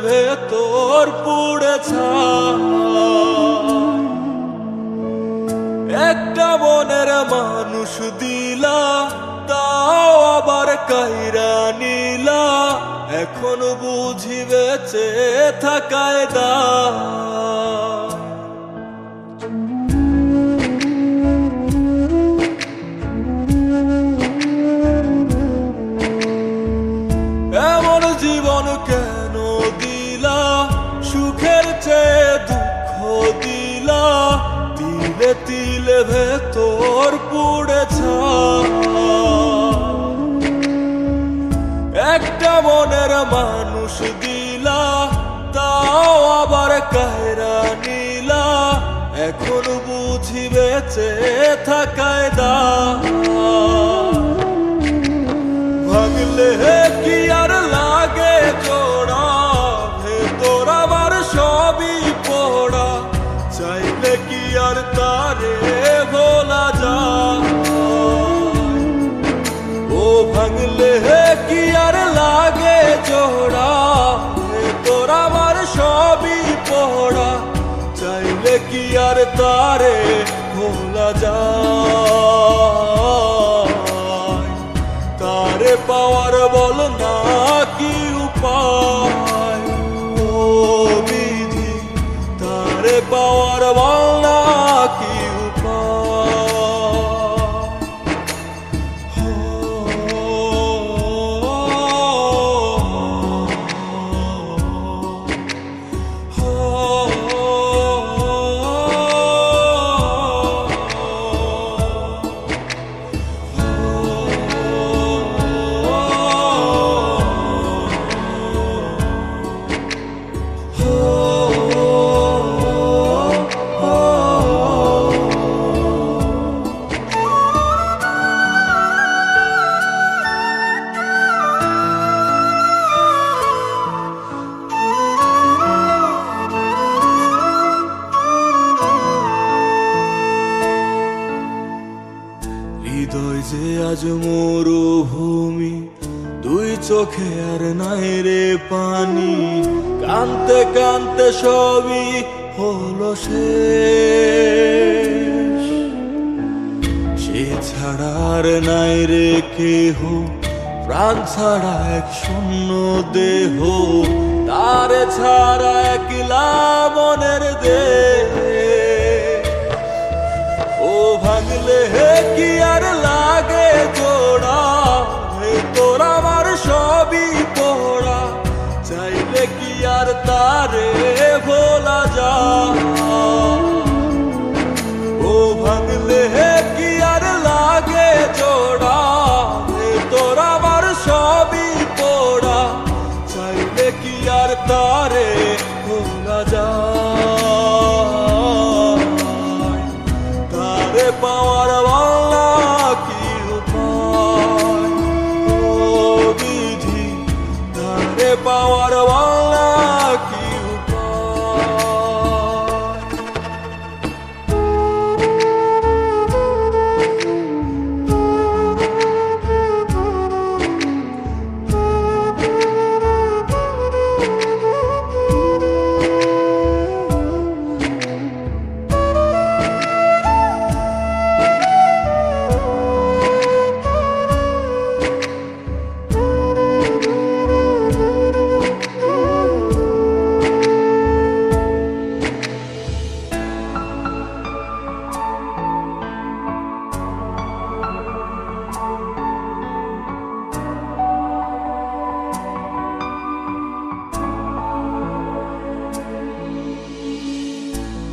ভেতর পুড়ে ছাই। একটা মনের মানুষ দিলা, তাও আবার কাইরা নিলা, এখন বুঝি বেঁচে থাকায় দায়। এমন জীবন কেন দিলা, সুখের চেয়ে দুঃখ দিলা, তিলে তিলে ভেতর পুড়ে ছাই। একটা মনের মানুষ দিলা, তাও আবার কায়রা নিলা, এখন বুঝি বেঁচে থাকায় দায়। ভাগলে কি আর লাগে জোড়া, ভেতর আবার সবই পোড়া, চাইলে কি আর তারে ভোলা যায়। ও ভাঙলে কি আর লাগে জোড়া, ভেতর আবার সবই পোড়া, চাইলে কি আর তারে ভোলা যায়। তারে পাওয়ার বল না কি উপায়, ও বিধি তারে পাওয়ার বল না কি উপায়। হৃদয় যে আজ মরুভূমি, দুই চোখে আর নাই রে পানি, কানতে কানতে সবই হলো শেষ। সে ছাড়া আর নাই রে কেহ, প্রাণ ছাড়া এক শূন্য দেহ, তারে ছাড়া একলা মনের দেহ। ও ভাঙলে কি আর লাগে জোড়া, ভেতর আমার সবই পোড়া, চাইলে কি আর তারে ভোলা যায়। ও ভাঙলে কি আর লাগে জোড়া, ভেতর আমার সবই পোড়া, চাইলে কি আর তারে ভোলা যায়। তারে পাওয়ার বাংলা কি উপায়, ও বিধি তারে পাওয়ার বাংলা কি উপায়।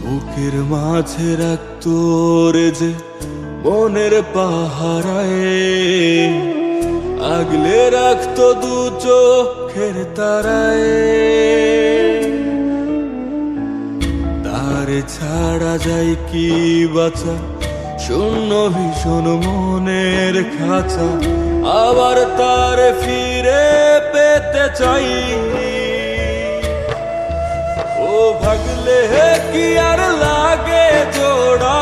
বুকের মাঝে রাখতো রে যে মনের পাহারায়, আগলে রাখতো দু চোখের তারায়। তারে ছাড়া যায় কি বাঁচা, শূন্য ভীষণ মনের খাঁচা, আবার তারে ফিরে পেতে চাই। ও ভাগলে কি আর লাগে জোড়া,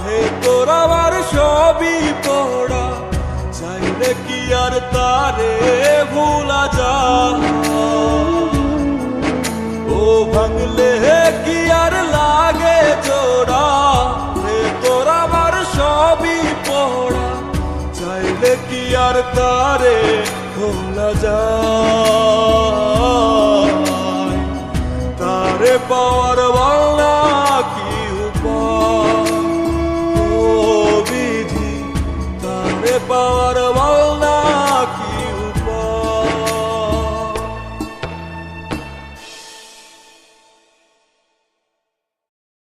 ভেতর আবার সবই পোড়া, চাইলে কি আর তারে ভোলা যায়। ভাঙলে কি আর লাগে জোড়া, রে তোর আমার সবই পড়া, চাইলে কি আর তারে খোলা যায়, তারে পাওয়ার বলনা কি উপায়, ও বিধি তারে পাওয়ার